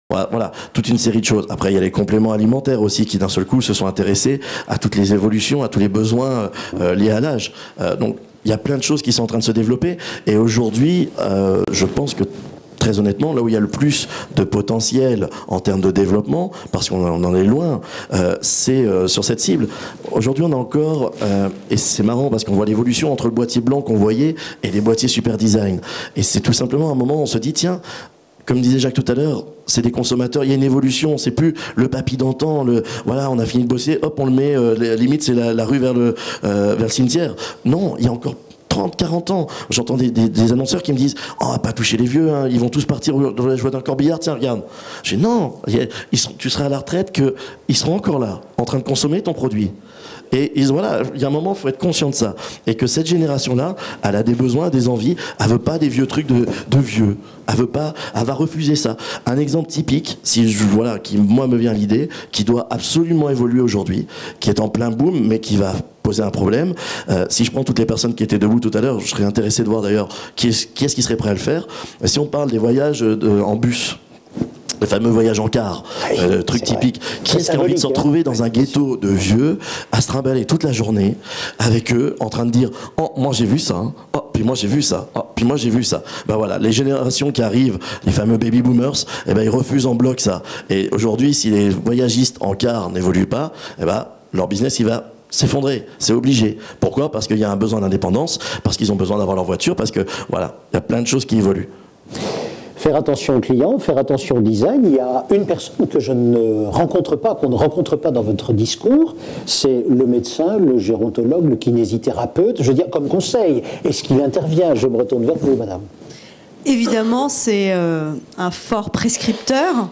Voilà, toute une série de choses. Après, il y a les compléments alimentaires aussi qui, d'un seul coup, se sont intéressés à toutes les évolutions, à tous les besoins liés à l'âge. Donc, il y a plein de choses qui sont en train de se développer. Et aujourd'hui, je pense que, très honnêtement, là où il y a le plus de potentiel en termes de développement, parce qu'on en est loin, c'est sur cette cible. Aujourd'hui, on a encore, et c'est marrant parce qu'on voit l'évolution entre le boîtier blanc qu'on voyait et les boîtiers super design. Et c'est tout simplement un moment où on se dit, tiens, comme disait Jacques tout à l'heure, c'est des consommateurs, il y a une évolution, c'est plus le papy d'antan, voilà, on a fini de bosser, hop, on le met, limite c'est la rue vers le cimetière. Non, il y a encore 30, 40 ans, j'entends des annonceurs qui me disent « Oh, on va pas toucher les vieux, hein, ils vont tous partir jouer d'un corbillard, tiens, regarde. » J'ai dit « Non, tu seras à la retraite qu'ils seront encore là, en train de consommer ton produit. » Et voilà, il y a un moment, il faut être conscient de ça. Et que cette génération-là, elle a des besoins, des envies, elle veut pas des vieux trucs de vieux. Elle va refuser ça. Un exemple typique, qui moi me vient à l'idée, qui doit absolument évoluer aujourd'hui, qui est en plein boom, mais qui va poser un problème. Si je prends toutes les personnes qui étaient debout tout à l'heure, je serais intéressé de voir d'ailleurs qui est-ce qui serait prêt à le faire. Si on parle des voyages en bus, le fameux voyage en car, truc typique. Qui est-ce qui a envie de se retrouver dans un ghetto de vieux, à se trimballer toute la journée, avec eux, en train de dire « Oh, moi j'ai vu ça, hein. Oh, puis moi j'ai vu ça, oh, puis moi j'ai vu ça. » Ben voilà, les générations qui arrivent, les fameux baby boomers, eh ben ils refusent en bloc ça. Et aujourd'hui, si les voyagistes en car n'évoluent pas, eh ben leur business il va s'effondrer, c'est obligé. Pourquoi ? Parce qu'il y a un besoin d'indépendance, parce qu'ils ont besoin d'avoir leur voiture, parce que voilà, il y a plein de choses qui évoluent. Faire attention aux clients, faire attention au design. Il y a une personne que je ne rencontre pas, qu'on ne rencontre pas dans votre discours, c'est le médecin, le gérontologue, le kinésithérapeute. Je veux dire, comme conseil, est-ce qu'il intervient ? Je me retourne vers vous, madame. Évidemment, c'est un fort prescripteur.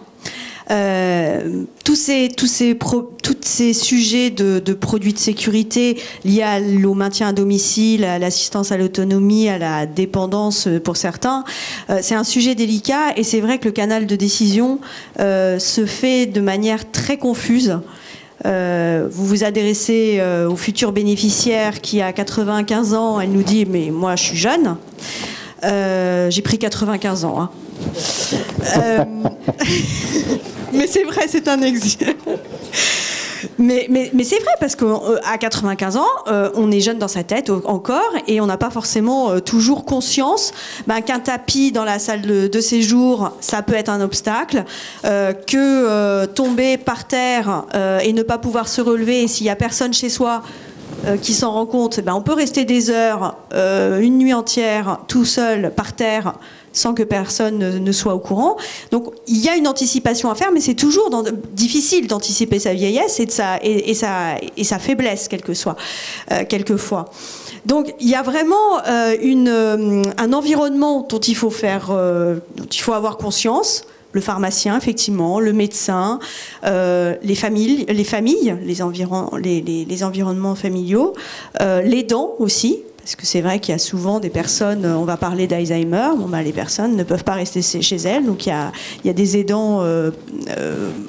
Tous ces sujets de produits de sécurité liés au maintien à domicile, à l'assistance à l'autonomie, à la dépendance pour certains, c'est un sujet délicat et c'est vrai que le canal de décision se fait de manière très confuse. Vous vous adressez au futur bénéficiaire qui a 95 ans, elle nous dit « mais moi je suis jeune ». J'ai pris 95 ans. Hein. Mais c'est vrai, c'est un exemple. Mais c'est vrai parce qu'à 95 ans, on est jeune dans sa tête encore et on n'a pas forcément toujours conscience qu'un tapis dans la salle de séjour, ça peut être un obstacle, que tomber par terre et ne pas pouvoir se relever et s'il n'y a personne chez soi qui s'en rend compte, on peut rester des heures, une nuit entière, tout seul, par terre, sans que personne ne soit au courant. Donc il y a une anticipation à faire, mais c'est toujours difficile d'anticiper sa vieillesse et sa faiblesse, quelquefois. Donc il y a vraiment un environnement dont il faut avoir conscience. Le pharmacien, effectivement, le médecin, les familles, les environnements familiaux, l'aidant aussi, parce que c'est vrai qu'il y a souvent des personnes, on va parler d'Alzheimer, les personnes ne peuvent pas rester chez elles, donc il y a des aidants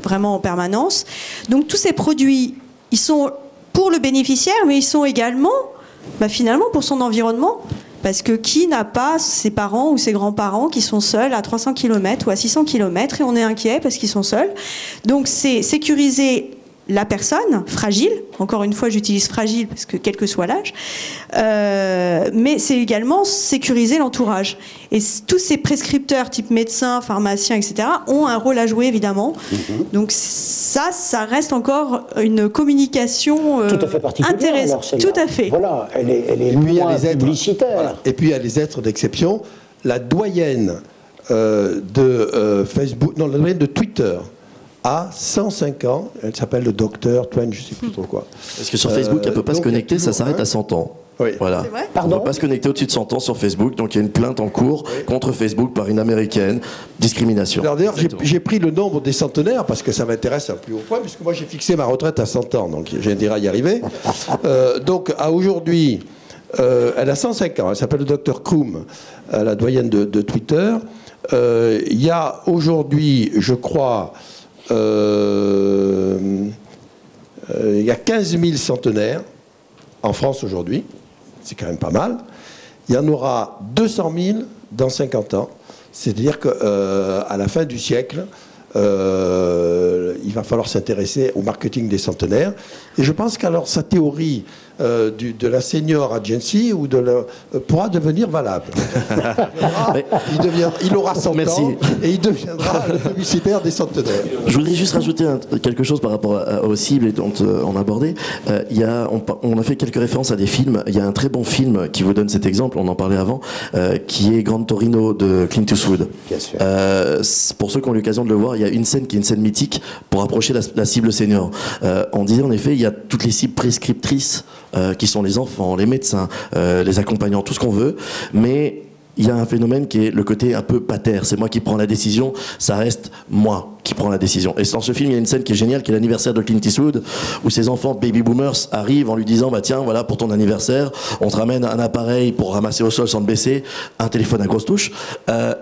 vraiment en permanence. Donc tous ces produits, ils sont pour le bénéficiaire, mais ils sont également, finalement, pour son environnement. Parce que qui n'a pas ses parents ou ses grands-parents qui sont seuls à 300 km ou à 600 km et on est inquiet parce qu'ils sont seuls. Donc c'est sécuriser la personne fragile, encore une fois j'utilise fragile parce que quel que soit l'âge, mais c'est également sécuriser l'entourage. Et tous ces prescripteurs type médecins, pharmaciens, etc. ont un rôle à jouer évidemment. Donc ça reste encore une communication tout à fait intéressante. Tout à fait. Voilà, elle est moins publicitaire. Voilà. Et puis il y a les êtres d'exception. La doyenne de Facebook, non, la doyenne de Twitter a 105 ans, elle s'appelle le docteur Twain, je ne sais plus trop quoi. Parce que sur Facebook, elle ne peut pas se connecter, ça s'arrête à 100 ans. Oui. Voilà. C'est vrai ? On ne peut pas se connecter au-dessus de 100 ans sur Facebook, donc il y a une plainte en cours contre Facebook par une américaine, discrimination. Alors d'ailleurs, j'ai pris le nombre des centenaires parce que ça m'intéresse à plus haut point, puisque moi j'ai fixé ma retraite à 100 ans, donc j'ai intérêt à y arriver. Donc à aujourd'hui, elle a 105 ans, elle s'appelle le docteur Kroom, la doyenne de Twitter. Il y a aujourd'hui, je crois, il y a 15 000 centenaires en France aujourd'hui, c'est quand même pas mal. Il y en aura 200 000 dans 50 ans, c'est-à-dire qu'à la fin du siècle, il va falloir s'intéresser au marketing des centenaires. Et je pense qu'alors sa théorie de la senior agency pourra devenir valable. Il aura 100 Merci. ans et il deviendra le publicitaire des centenaires. Je voudrais juste rajouter quelque chose par rapport aux cibles dont on a abordé. On a fait quelques références à des films. Il y a un très bon film qui vous donne cet exemple, on en parlait avant, qui est Gran Torino de Clint Eastwood. Bien sûr. Pour ceux qui ont eu l'occasion de le voir, il y a une scène qui est une scène mythique pour approcher la cible senior. On disait en effet, il y a toutes les cibles prescriptrices qui sont les enfants, les médecins, les accompagnants, tout ce qu'on veut, mais il y a un phénomène qui est le côté un peu pater. C'est moi qui prends la décision, ça reste moi qui prends la décision. Et dans ce film, il y a une scène qui est géniale, qui est l'anniversaire de Clint Eastwood, où ses enfants baby boomers arrivent en lui disant bah tiens, voilà pour ton anniversaire, on te ramène un appareil pour ramasser au sol sans te baisser, un téléphone à grosse touche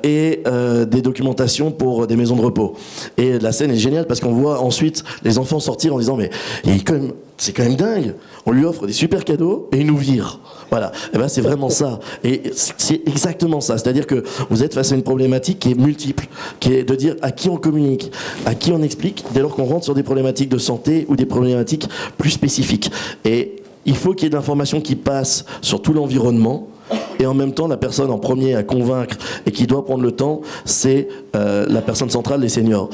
et des documentations pour des maisons de repos. Et la scène est géniale parce qu'on voit ensuite les enfants sortir en disant mais c'est quand même dingue. On lui offre des super cadeaux et il nous vire. Voilà. Et ben c'est vraiment ça. Et c'est exactement ça. C'est-à-dire que vous êtes face à une problématique qui est multiple, qui est de dire à qui on communique, à qui on explique, dès lors qu'on rentre sur des problématiques de santé ou des problématiques plus spécifiques. Et il faut qu'il y ait de l'information qui passe sur tout l'environnement. Et en même temps, la personne en premier à convaincre et qui doit prendre le temps, c'est la personne centrale, les seniors.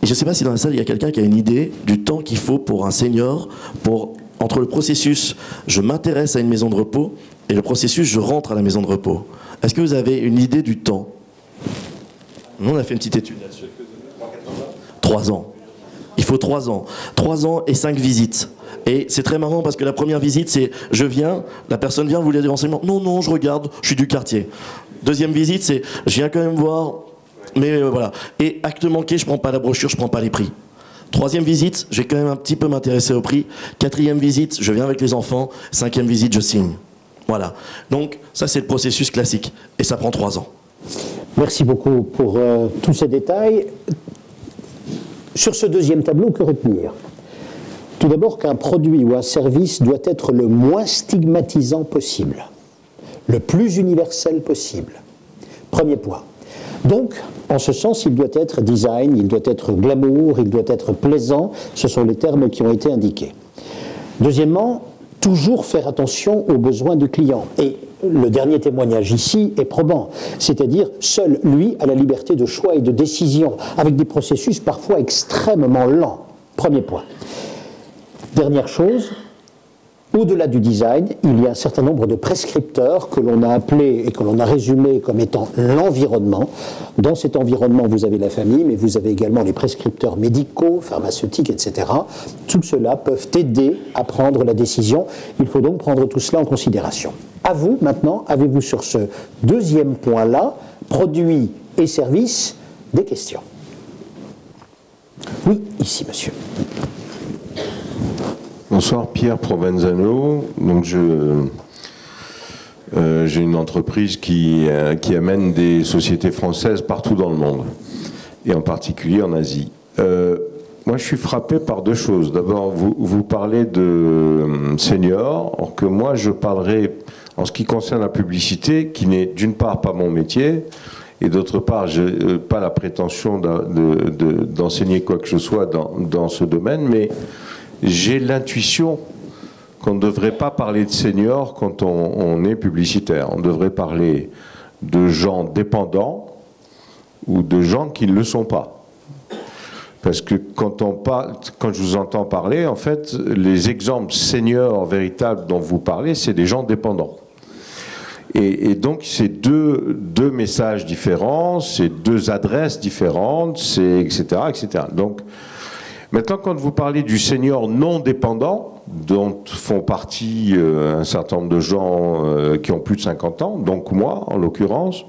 Et je ne sais pas si dans la salle, il y a quelqu'un qui a une idée du temps qu'il faut pour un senior, entre le processus « je m'intéresse à une maison de repos » et le processus « je rentre à la maison de repos ». Est-ce que vous avez une idée du temps? Nous, on a fait une petite étude là-dessus. 3 ans. Il faut 3 ans. 3 ans et 5 visites. Et c'est très marrant parce que la première visite, c'est « je viens », la personne vient, vous voulez des renseignements? « Non, non, je regarde, je suis du quartier ». Deuxième visite, c'est « je viens quand même voir ». Mais voilà. Et acte manqué, je prends pas la brochure, je prends pas les prix. 3e visite, je vais quand même un petit peu m'intéresser au prix. 4e visite, je viens avec les enfants. 5e visite, je signe. Voilà. Donc ça, c'est le processus classique. Et ça prend 3 ans. Merci beaucoup pour tous ces détails. Sur ce deuxième tableau, que retenir? Tout d'abord qu'un produit ou un service doit être le moins stigmatisant possible, le plus universel possible. Premier point. Donc, en ce sens, il doit être design, il doit être glamour, il doit être plaisant. Ce sont les termes qui ont été indiqués. Deuxièmement, toujours faire attention aux besoins du client. Et le dernier témoignage ici est probant. C'est-à-dire, seul lui a la liberté de choix et de décision, avec des processus parfois extrêmement lents. Premier point. Dernière chose, au-delà du design, il y a un certain nombre de prescripteurs que l'on a appelés et que l'on a résumés comme étant l'environnement. Dans cet environnement, vous avez la famille, mais vous avez également les prescripteurs médicaux, pharmaceutiques, etc. Tout cela peuvent aider à prendre la décision. Il faut donc prendre tout cela en considération. À vous, maintenant, avez-vous sur ce deuxième point-là, produits et services, des questions? Oui, ici, monsieur. Bonsoir, Pierre Provenzano. Donc j'ai une entreprise qui amène des sociétés françaises partout dans le monde, et en particulier en Asie. Moi, je suis frappé par 2 choses. D'abord, vous parlez de seniors, or que moi, je parlerai, en ce qui concerne la publicité, qui n'est d'une part pas mon métier, et d'autre part, je n'ai pas la prétention d'enseigner quoi que ce soit dans ce domaine, mais j'ai l'intuition qu'on ne devrait pas parler de seniors quand on est publicitaire. On devrait parler de gens dépendants ou de gens qui ne le sont pas. Parce que quand je vous entends parler, en fait, les exemples seniors véritables dont vous parlez, c'est des gens dépendants. Et donc, c'est deux messages différents, c'est 2 adresses différentes, c'est etc., etc. Donc, maintenant, quand vous parlez du senior non dépendant, dont font partie un certain nombre de gens qui ont plus de 50 ans, donc moi, en l'occurrence,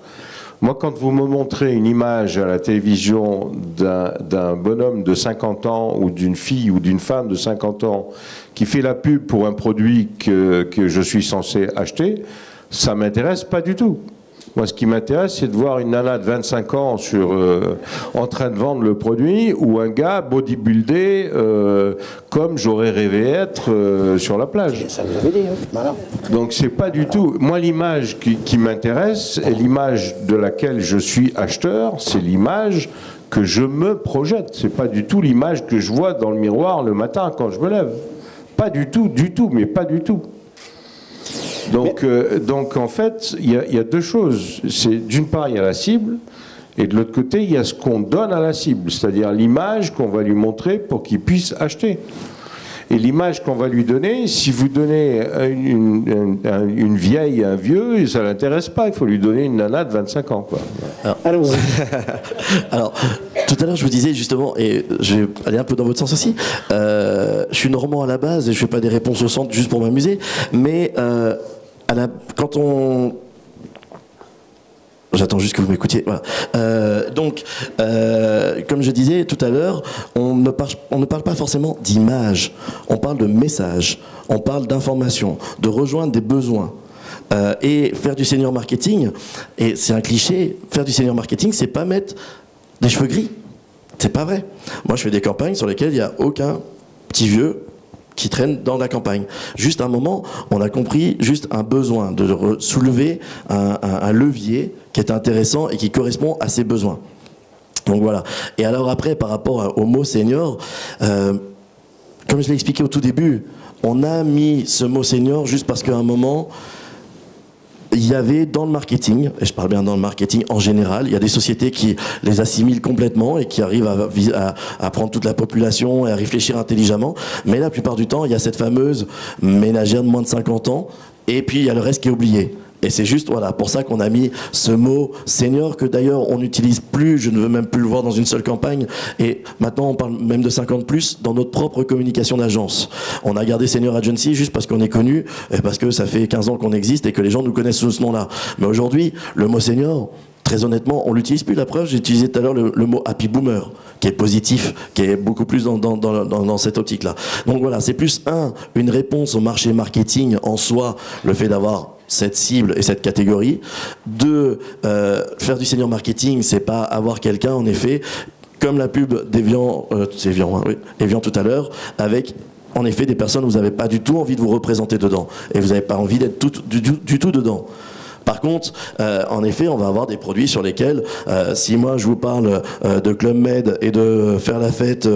moi, quand vous me montrez une image à la télévision d'un bonhomme de 50 ans ou d'une fille ou d'une femme de 50 ans qui fait la pub pour un produit que je suis censé acheter, ça ne m'intéresse pas du tout. Moi, ce qui m'intéresse, c'est de voir une nana de 25 ans en train de vendre le produit, ou un gars bodybuildé comme j'aurais rêvé être sur la plage. Ça vous avez dit, hein. Voilà. Donc c'est pas du tout... Moi, l'image qui m'intéresse, et l'image de laquelle je suis acheteur, c'est l'image que je me projette. C'est pas du tout l'image que je vois dans le miroir le matin quand je me lève. Pas du tout, mais pas du tout. Donc en fait, il y a deux choses. D'une part, il y a la cible, et de l'autre côté, il y a ce qu'on donne à la cible, c'est-à-dire l'image qu'on va lui montrer pour qu'il puisse acheter. Et l'image qu'on va lui donner, si vous donnez une vieille, un vieux, ça ne l'intéresse pas. Il faut lui donner une nana de 25 ans, quoi. Allons-y. Alors, tout à l'heure, je vous disais justement, et je vais aller un peu dans votre sens aussi, je suis normand à la base et je ne fais pas des réponses au centre juste pour m'amuser, mais quand on... J'attends juste que vous m'écoutiez. Voilà. Comme je disais tout à l'heure, on ne parle pas forcément d'image, on parle de message, on parle d'information, de rejoindre des besoins. Et faire du senior marketing, et c'est un cliché, faire du senior marketing, c'est pas mettre des cheveux gris. C'est pas vrai. Moi, je fais des campagnes sur lesquelles il n'y a aucun petit vieux qui traîne dans la campagne. Juste un moment, on a compris juste un besoin de soulever un levier qui est intéressant et qui correspond à ses besoins. Donc voilà. Et alors après, par rapport au mot senior, comme je l'ai expliqué au tout début, on a mis ce mot senior juste parce qu'à un moment, il y avait dans le marketing, et je parle bien dans le marketing en général, il y a des sociétés qui les assimilent complètement et qui arrivent à prendre toute la population et à réfléchir intelligemment. Mais la plupart du temps, il y a cette fameuse ménagère de moins de 50 ans et puis il y a le reste qui est oublié. Et c'est juste voilà, pour ça qu'on a mis ce mot senior que d'ailleurs on n'utilise plus, je ne veux même plus le voir dans une seule campagne. Et maintenant on parle même de 50+ dans notre propre communication d'agence. On a gardé Senior Agency juste parce qu'on est connu et parce que ça fait 15 ans qu'on existe et que les gens nous connaissent sous ce nom-là. Mais aujourd'hui, le mot senior, très honnêtement, on l'utilise plus. La preuve, j'ai utilisé tout à l'heure le mot happy boomer, qui est positif, qui est beaucoup plus dans cette optique-là. Donc voilà, c'est plus une réponse au marché marketing en soi, le fait d'avoir cette cible et cette catégorie. 2, faire du senior marketing, c'est pas avoir quelqu'un, en effet, comme la pub d'Evian, c'est Evian, hein, oui, Evian tout à l'heure, avec en effet des personnes où vous n'avez pas du tout envie de vous représenter dedans, et vous n'avez pas envie d'être du tout dedans. Par contre, en effet, on va avoir des produits sur lesquels, si moi je vous parle de Club Med et de faire la fête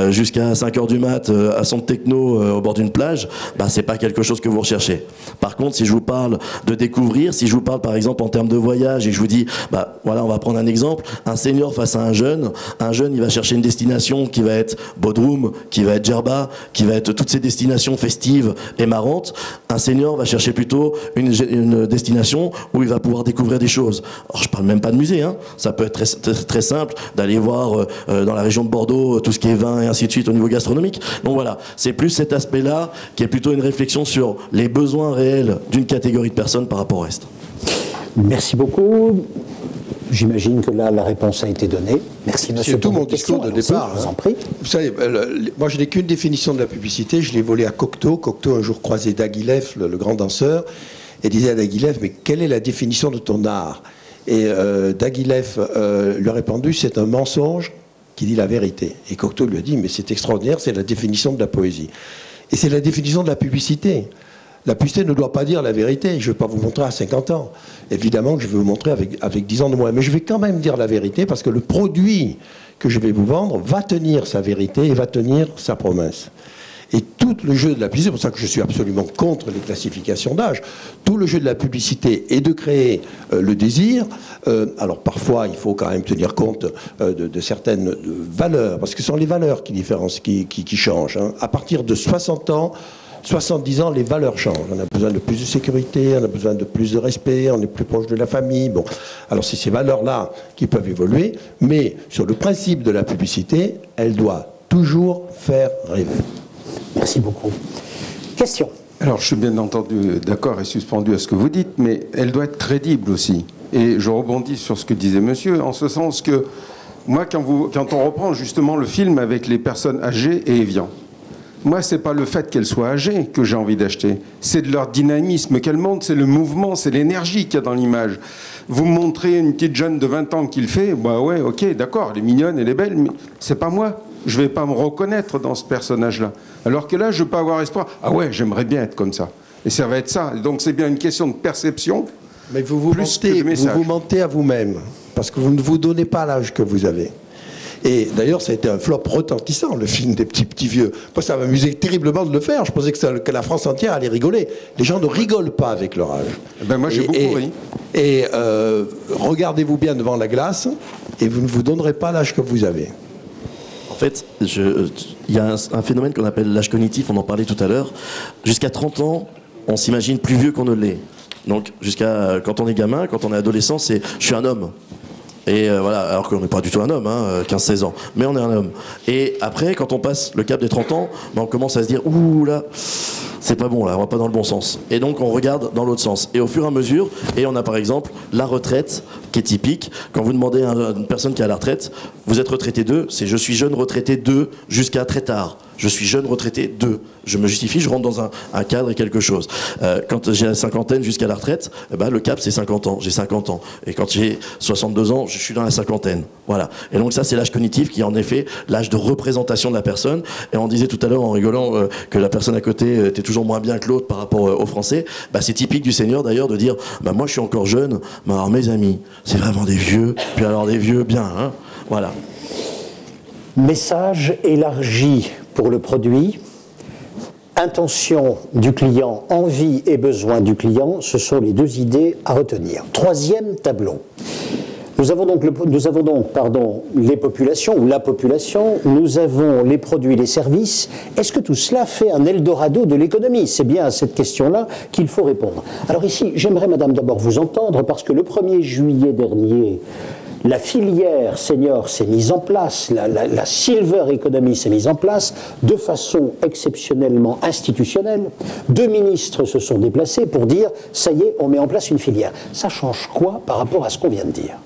jusqu'à 5h du mat à son techno au bord d'une plage, bah, c'est pas quelque chose que vous recherchez. Par contre, si je vous parle de découvrir, si je vous parle par exemple en termes de voyage et je vous dis, bah voilà, on va prendre un exemple, un senior face à un jeune il va chercher une destination qui va être Bodrum, qui va être Djerba, qui va être toutes ces destinations festives et marrantes. Un senior va chercher plutôt une destination où il va pouvoir découvrir des choses. Alors, je parle même pas de musée, hein. Ça peut être très simple d'aller voir dans la région de Bordeaux tout ce qui est vin et ainsi de suite au niveau gastronomique. Donc voilà, c'est plus cet aspect-là qui est plutôt une réflexion sur les besoins réels d'une catégorie de personnes par rapport au reste. Merci beaucoup. J'imagine que là, la réponse a été donnée. Merci, monsieur. C'est tout mon discours de départ. Je vous en prie. Vous savez, moi, je n'ai qu'une définition de la publicité. Je l'ai volée à Cocteau. Cocteau, un jour, croisé Diaghilev, le grand danseur, et disait à Diaghilev, mais quelle est la définition de ton art? Et Diaghilev lui a répondu, c'est un mensonge qui dit la vérité. Et Cocteau lui a dit, mais c'est extraordinaire, c'est la définition de la poésie. Et c'est la définition de la publicité. La publicité ne doit pas dire la vérité. Je ne vais pas vous montrer à 50 ans. Évidemment que je vais vous montrer avec 10 ans de moins. Mais je vais quand même dire la vérité parce que le produit que je vais vous vendre va tenir sa vérité et va tenir sa promesse. Et tout le jeu de la publicité, c'est pour ça que je suis absolument contre les classifications d'âge, tout le jeu de la publicité est de créer le désir. Alors parfois, il faut quand même tenir compte de certaines valeurs, parce que ce sont les valeurs qui changent. Hein. À partir de 60 ans, 70 ans, les valeurs changent. On a besoin de plus de sécurité, on a besoin de plus de respect, on est plus proche de la famille. Bon, alors c'est ces valeurs-là qui peuvent évoluer, mais sur le principe de la publicité, elle doit toujours faire rêver. Merci beaucoup. Question. Alors, je suis bien entendu d'accord et suspendu à ce que vous dites, mais elle doit être crédible aussi. Et je rebondis sur ce que disait monsieur, en ce sens que, moi, quand on reprend justement le film avec les personnes âgées et Evian, Moi, c'est pas le fait qu'elles soient âgées que j'ai envie d'acheter. C'est de leur dynamisme qu'elles montrent, c'est le mouvement, c'est l'énergie qu'il y a dans l'image. Vous me montrez une petite jeune de 20 ans qui le fait, bah ouais, ok, d'accord, elle est mignonne, elle est belle, mais c'est pas moi. Je vais pas me reconnaître dans ce personnage-là. Alors que là, je peux avoir espoir. Ah ouais, j'aimerais bien être comme ça. Et ça va être ça. Donc c'est bien une question de perception. Mais vous mentez à vous-même, parce que vous ne vous donnez pas l'âge que vous avez. Et d'ailleurs, ça a été un flop retentissant, le film des petits vieux. Moi, ça m'amusait terriblement de le faire. Je pensais que la France entière allait rigoler. Les gens ne rigolent pas avec leur âge. Ben moi, j'ai beaucoup ri. Et regardez-vous bien devant la glace, et vous ne vous donnerez pas l'âge que vous avez. En fait, il y a un phénomène qu'on appelle l'âge cognitif, on en parlait tout à l'heure. Jusqu'à 30 ans, on s'imagine plus vieux qu'on ne l'est. Donc, jusqu'à quand on est gamin, quand on est adolescent, c'est « je suis un homme ». Et voilà, alors qu'on n'est pas du tout un homme, 15-16 ans, mais on est un homme. Et après, quand on passe le cap des 30 ans, on commence à se dire « ouh là, c'est pas bon là, on va pas dans le bon sens ». Et donc on regarde dans l'autre sens. Et au fur et à mesure, et on a par exemple la retraite qui est typique. Quand vous demandez à une personne qui est à la retraite, vous êtes retraité de, c'est « je suis jeune retraité de jusqu'à très tard ». Je suis jeune retraité de. Je me justifie, je rentre dans un cadre et quelque chose. Quand j'ai la cinquantaine jusqu'à la retraite, le cap c'est 50 ans. J'ai 50 ans. Et quand j'ai 62 ans, je suis dans la cinquantaine. Voilà. Et donc ça c'est l'âge cognitif qui est en effet l'âge de représentation de la personne. Et on disait tout à l'heure en rigolant que la personne à côté était toujours moins bien que l'autre par rapport aux Français. C'est typique du Seigneur d'ailleurs de dire moi je suis encore jeune, mais alors mes amis, c'est vraiment des vieux. Puis alors des vieux bien. Voilà. Message élargi pour le produit, intention du client, envie et besoin du client, ce sont les deux idées à retenir. Troisième tableau. Nous avons donc les populations ou la population, nous avons les produits, les services. Est-ce que tout cela fait un Eldorado de l'économie? C'est bien à cette question-là qu'il faut répondre. Alors ici, j'aimerais, madame, d'abord vous entendre, parce que le 1er juillet dernier, la filière senior s'est mise en place, la silver economy s'est mise en place de façon exceptionnellement institutionnelle. 2 ministres se sont déplacés pour dire « ça y est, on met en place une filière ». Ça change quoi par rapport à ce qu'on vient de dire ?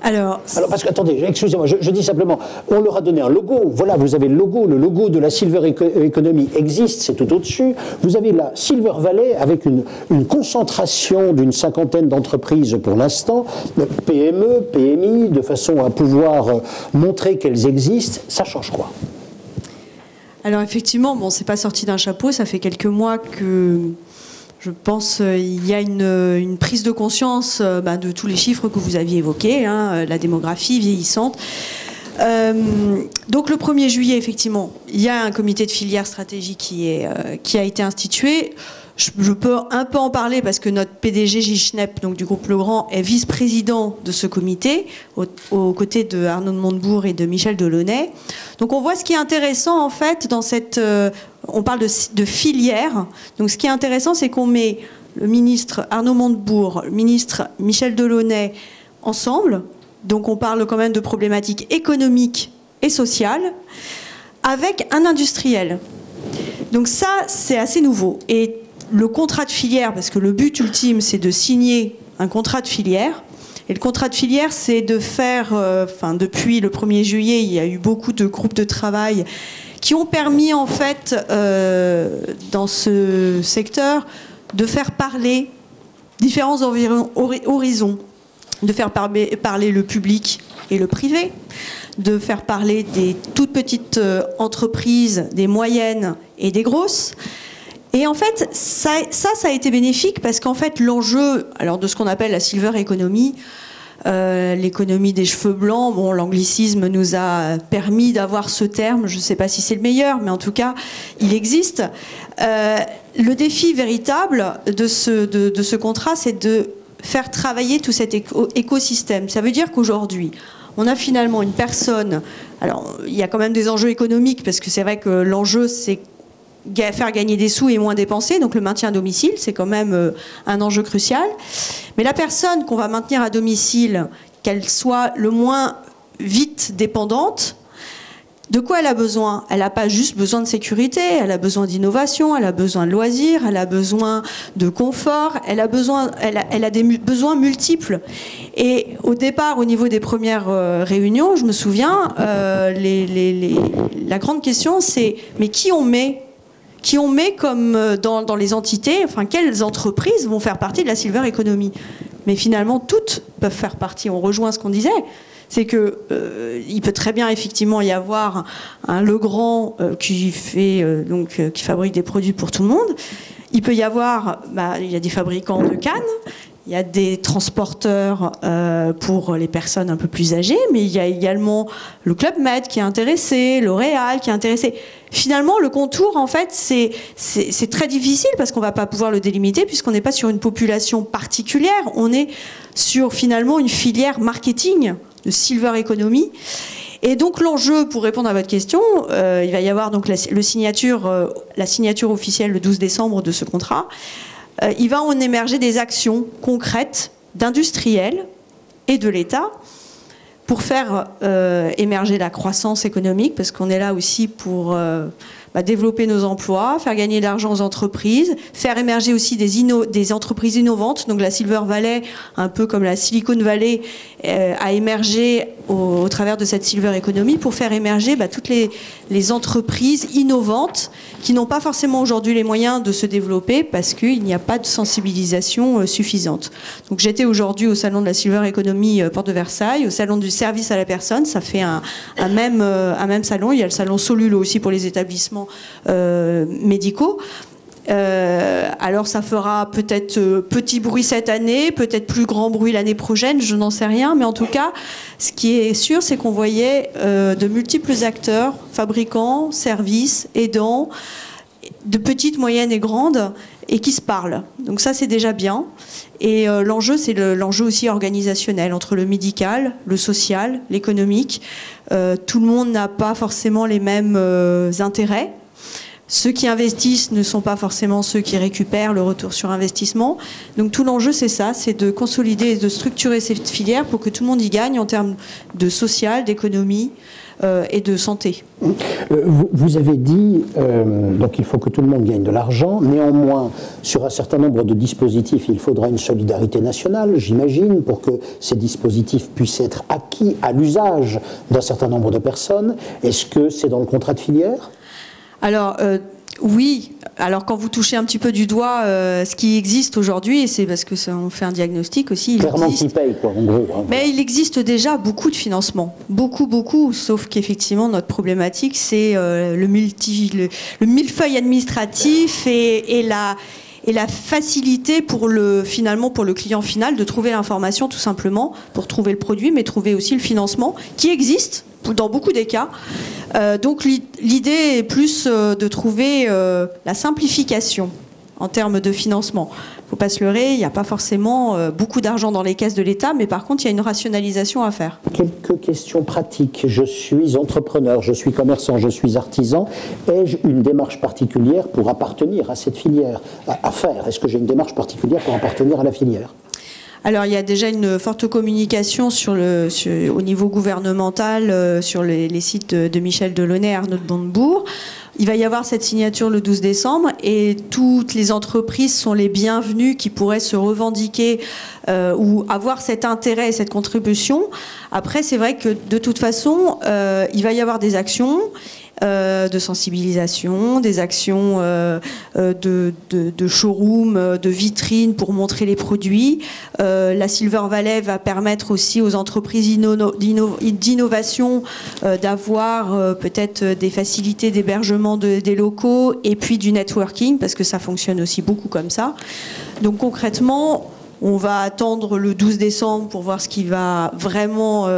Alors, parce que, attendez, excusez-moi, je dis simplement, on leur a donné un logo. Voilà, vous avez le logo de la Silver Economy existe, c'est tout au-dessus. Vous avez la Silver Valley avec une concentration d'une 50aine d'entreprises pour l'instant, PME, PMI, de façon à pouvoir montrer qu'elles existent. Ça change quoi ? Alors effectivement, c'est pas sorti d'un chapeau, ça fait quelques mois que... Je pense qu'il y a une prise de conscience de tous les chiffres que vous aviez évoqués, la démographie vieillissante. Donc le 1er juillet, effectivement, il y a un comité de filière stratégique qui a été institué. Je peux un peu en parler parce que notre PDG Gilles Schnepp, donc du groupe Legrand, est vice-président de ce comité, aux côtés de Arnaud de Montebourg et de Michel Delaunay. Donc on voit ce qui est intéressant en fait dans cette... on parle de filière. Donc ce qui est intéressant, c'est qu'on met le ministre Arnaud Montebourg, le ministre Michel Delaunay ensemble. Donc on parle quand même de problématiques économiques et sociales avec un industriel. Donc ça, c'est assez nouveau. Et le contrat de filière, parce que le but ultime, c'est de signer un contrat de filière. Et le contrat de filière, c'est de faire... depuis le 1er juillet, il y a eu beaucoup de groupes de travail qui ont permis, en fait, dans ce secteur, de faire parler différents horizons, de faire parler le public et le privé, de faire parler des toutes petites entreprises, des moyennes et des grosses. Et en fait, ça a été bénéfique parce qu'en fait, l'enjeu de ce qu'on appelle la silver economy, l'économie des cheveux blancs, l'anglicisme nous a permis d'avoir ce terme, je ne sais pas si c'est le meilleur, mais en tout cas, il existe. Le défi véritable de ce contrat, c'est de faire travailler tout cet écosystème. Ça veut dire qu'aujourd'hui, on a finalement une personne... Alors, il y a quand même des enjeux économiques, parce que c'est vrai que l'enjeu, c'est faire gagner des sous et moins dépenser, donc le maintien à domicile, c'est quand même un enjeu crucial. Mais la personne qu'on va maintenir à domicile, qu'elle soit le moins vite dépendante, De quoi elle a besoin? Elle n'a pas juste besoin de sécurité, elle a besoin d'innovation, elle a besoin de loisirs, elle a besoin de confort, elle a des besoins multiples. Et au départ, au niveau des premières réunions, je me souviens, la grande question c'est mais qui on met comme dans les entités, enfin quelles entreprises vont faire partie de la silver economy? Mais finalement, toutes peuvent faire partie. On rejoint ce qu'on disait. C'est que il peut très bien effectivement y avoir un Legrand qui fabrique des produits pour tout le monde. Il peut y avoir, il y a des fabricants de cannes, il y a des transporteurs pour les personnes un peu plus âgées, mais il y a également le Club Med qui est intéressé, L'Oréal qui est intéressé. Finalement, le contour, en fait, c'est très difficile parce qu'on ne va pas pouvoir le délimiter puisqu'on n'est pas sur une population particulière, on est sur finalement une filière marketing de silver economy. Et donc l'enjeu, pour répondre à votre question, il va y avoir donc la signature officielle le 12 décembre de ce contrat. Il va en émerger des actions concrètes d'industriels et de l'État pour faire émerger la croissance économique, parce qu'on est là aussi pour développer nos emplois, faire gagner de l'argent aux entreprises, faire émerger aussi des entreprises innovantes. Donc la Silver Valley, un peu comme la Silicon Valley, a émergé au travers de cette Silver Economy pour faire émerger toutes les entreprises innovantes qui n'ont pas forcément aujourd'hui les moyens de se développer parce qu'il n'y a pas de sensibilisation suffisante. Donc j'étais aujourd'hui au salon de la Silver Economy Porte de Versailles, au salon du service à la personne. Ça fait un même salon. Il y a le salon Solulo aussi pour les établissements médicaux. Alors ça fera peut-être petit bruit cette année, peut-être plus grand bruit l'année prochaine, je n'en sais rien, mais en tout cas, ce qui est sûr, c'est qu'on voyait de multiples acteurs, fabricants, services, aidants, de petites, moyennes et grandes, et qui se parlent. Donc ça, c'est déjà bien. Et l'enjeu, c'est l'enjeu aussi organisationnel, entre le médical, le social, l'économique. Tout le monde n'a pas forcément les mêmes intérêts. Ceux qui investissent ne sont pas forcément ceux qui récupèrent le retour sur investissement. Donc tout l'enjeu, c'est ça, c'est de consolider et de structurer cette filière pour que tout le monde y gagne en termes de social, d'économie et de santé. Vous avez dit, donc il faut que tout le monde gagne de l'argent. Néanmoins, sur un certain nombre de dispositifs, il faudra une solidarité nationale, j'imagine, pour que ces dispositifs puissent être acquis à l'usage d'un certain nombre de personnes. Est-ce que c'est dans le contrat de filière ? Alors, oui. Alors, quand vous touchez un petit peu du doigt ce qui existe aujourd'hui, et c'est parce que on fait un diagnostic aussi. Clairement, qui paye, quoi, en gros. Hein. Mais il existe déjà beaucoup de financements. Beaucoup. Sauf qu'effectivement, notre problématique, c'est le millefeuille administratif et la facilité pour le client final de trouver l'information tout simplement, pour trouver le produit, mais trouver aussi le financement qui existe dans beaucoup des cas. Donc l'idée est plus de trouver la simplification en termes de financement. Il ne faut pas se leurrer, il n'y a pas forcément beaucoup d'argent dans les caisses de l'État, mais par contre, il y a une rationalisation à faire. Quelques questions pratiques. Je suis entrepreneur, je suis commerçant, je suis artisan. Ai-je une démarche particulière pour appartenir à cette filière à faire? Est-ce que j'ai une démarche particulière pour appartenir à la filière? Alors, il y a déjà une forte communication au niveau gouvernemental sur les sites de Michel Delaunay et Arnaud de Montebourg. Il va y avoir cette signature le 12 décembre et toutes les entreprises sont les bienvenues qui pourraient se revendiquer ou avoir cet intérêt et cette contribution. Après, c'est vrai que de toute façon, il va y avoir des actions de sensibilisation, des actions de showroom, de vitrine pour montrer les produits. La Silver Valley va permettre aussi aux entreprises d'innovation d'avoir peut-être des facilités d'hébergement des locaux et puis du networking, parce que ça fonctionne aussi beaucoup comme ça. Donc concrètement, on va attendre le 12 décembre pour voir ce qui va vraiment...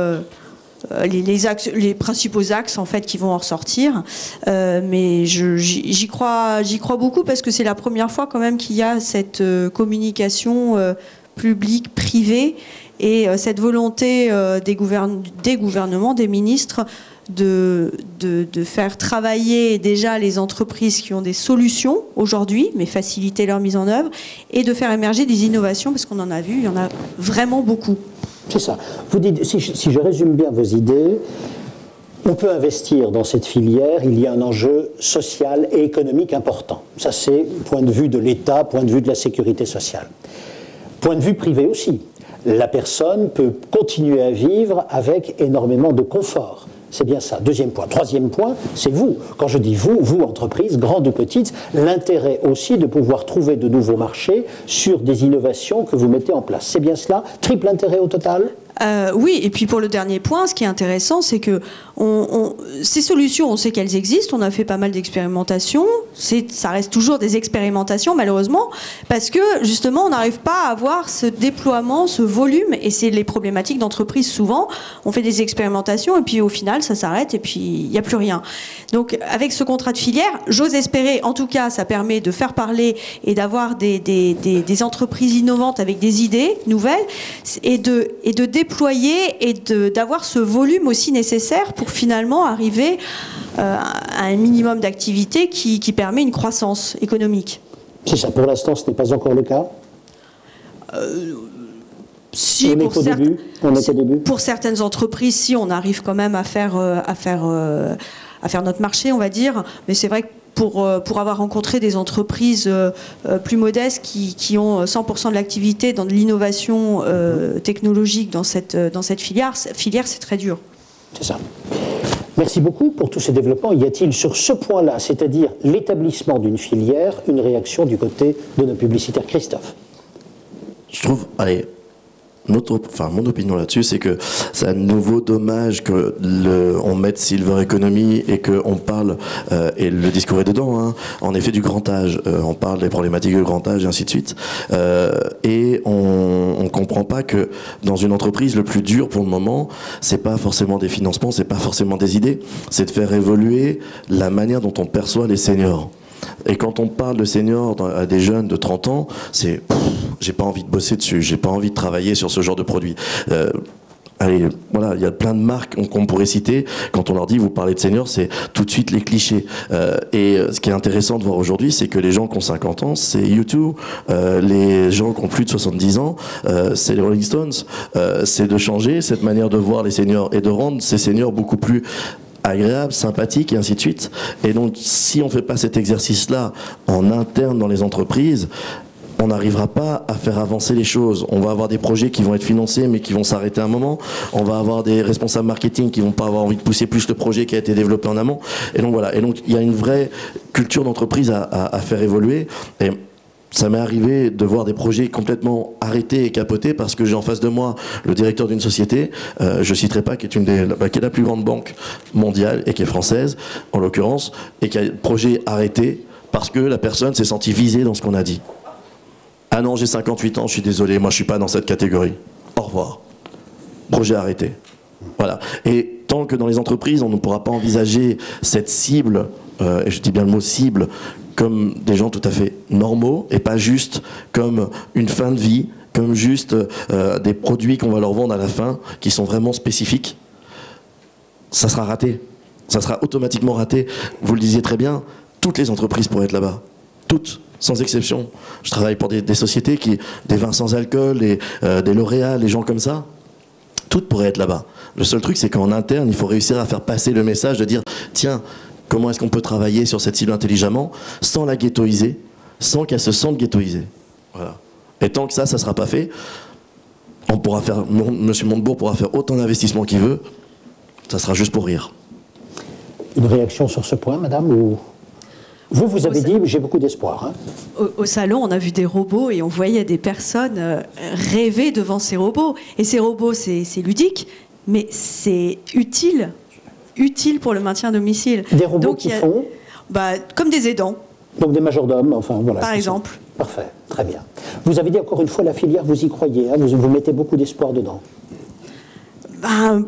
les principaux axes en fait qui vont en ressortir, mais j'y crois beaucoup parce que c'est la première fois quand même qu'il y a cette communication publique privée et cette volonté des gouvernements, des ministres de faire travailler déjà les entreprises qui ont des solutions aujourd'hui, mais faciliter leur mise en œuvre, et de faire émerger des innovations parce qu'on en a vu, il y en a vraiment beaucoup. C'est ça. Vous dites, si je résume bien vos idées, On peut investir dans cette filière, il y a un enjeu social et économique important. Ça, c'est point de vue de l'État, point de vue de la sécurité sociale. Point de vue privé aussi. La personne peut continuer à vivre avec énormément de confort. C'est bien ça. Deuxième point. Troisième point, c'est vous. Quand je dis vous, vous, entreprise, grande ou petite, l'intérêt aussi de pouvoir trouver de nouveaux marchés sur des innovations que vous mettez en place. C'est bien cela? Triple intérêt au total? Oui, et puis pour le dernier point, ce qui est intéressant, c'est que ces solutions, on sait qu'elles existent, on a fait pas mal d'expérimentations, ça reste toujours des expérimentations malheureusement, parce que justement on n'arrive pas à avoir ce déploiement, ce volume, et c'est les problématiques d'entreprise souvent, on fait des expérimentations et puis au final ça s'arrête et puis il n'y a plus rien. Donc avec ce contrat de filière, j'ose espérer, en tout cas ça permet de faire parler et d'avoir des entreprises innovantes avec des idées nouvelles et de déployer et d'avoir ce volume aussi nécessaire pour finalement arriver à un minimum d'activité qui permet une croissance économique. C'est ça, pour l'instant ce n'est pas encore le cas? Si, on est au début. Pour certaines entreprises, si on arrive quand même à faire notre marché, on va dire, mais c'est vrai que pour avoir rencontré des entreprises plus modestes qui ont 100% de l'activité dans de l'innovation technologique dans cette filière, c'est très dur. C'est ça. Merci beaucoup pour tous ces développements. Y a-t-il sur ce point-là, c'est-à-dire l'établissement d'une filière, une réaction du côté de nos publicitaires? Christophe? Je trouve, mon opinion là-dessus, c'est que c'est à nouveau dommage que on mette Silver Economy et qu'on parle, et le discours est dedans, hein, en effet du grand âge. On parle des problématiques du grand âge et ainsi de suite. Et on comprend pas que dans une entreprise, le plus dur pour le moment, c'est pas forcément des financements, c'est pas forcément des idées, c'est de faire évoluer la manière dont on perçoit les seniors. Et quand on parle de seniors à des jeunes de 30 ans, c'est j'ai pas envie de bosser dessus, j'ai pas envie de travailler sur ce genre de produit. Allez, voilà, il y a plein de marques qu'on pourrait citer. Quand on leur dit, vous parlez de seniors, c'est tout de suite les clichés. Et ce qui est intéressant de voir aujourd'hui, c'est que les gens qui ont 50 ans, c'est U2. Les gens qui ont plus de 70 ans, c'est les Rolling Stones. C'est de changer cette manière de voir les seniors et de rendre ces seniors beaucoup plus agréable, sympathique et ainsi de suite. Et donc, si on ne fait pas cet exercice-là en interne dans les entreprises, on n'arrivera pas à faire avancer les choses. On va avoir des projets qui vont être financés mais qui vont s'arrêter un moment. On va avoir des responsables marketing qui vont pas avoir envie de pousser plus le projet qui a été développé en amont. Et donc voilà. Et donc il y a une vraie culture d'entreprise à faire évoluer. Et ça m'est arrivé de voir des projets complètement arrêtés et capotés parce que j'ai en face de moi le directeur d'une société, je citerai pas, qui est la plus grande banque mondiale et qui est française en l'occurrence, et qui a le projet arrêté parce que la personne s'est sentie visée dans ce qu'on a dit. Ah non, j'ai 58 ans, je suis désolé, moi je suis pas dans cette catégorie. Au revoir. Projet arrêté. Voilà. Et tant que dans les entreprises, on ne pourra pas envisager cette cible, et je dis bien le mot cible, comme des gens tout à fait normaux, et pas juste comme une fin de vie, comme juste des produits qu'on va leur vendre à la fin, qui sont vraiment spécifiques, ça sera raté. Ça sera automatiquement raté. Vous le disiez très bien, toutes les entreprises pourraient être là-bas. Toutes. Sans exception. Je travaille pour des sociétés des vins sans alcool, des L'Oréal, des gens comme ça. Toutes pourraient être là-bas. Le seul truc, c'est qu'en interne, il faut réussir à faire passer le message de dire, tiens, comment est-ce qu'on peut travailler sur cette cible intelligemment, sans la ghettoiser, sans qu'elle se sente ghettoisée. Voilà. Et tant que ça sera pas fait, on pourra faire, Monsieur Montebourg pourra faire autant d'investissements qu'il veut, ça sera juste pour rire. Une réaction sur ce point, madame, ou... Vous avez dit, j'ai beaucoup d'espoir. Hein. Au salon, on a vu des robots et on voyait des personnes rêver devant ces robots. Et ces robots, c'est ludique, mais c'est utile pour le maintien à domicile. Des robots qui font comme des aidants. Donc des majordomes, enfin voilà. Par exemple. Parfait, très bien. Vous avez dit encore une fois, la filière, vous y croyez, hein, vous mettez beaucoup d'espoir dedans.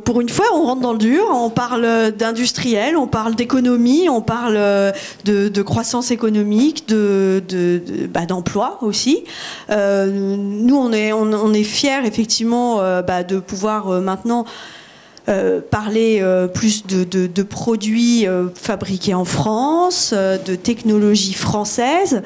Pour une fois, on rentre dans le dur, on parle d'industriel, on parle d'économie, on parle de croissance économique, d'emploi aussi. Nous, on est fiers effectivement de pouvoir maintenant parler plus de produits fabriqués en France, de technologies françaises.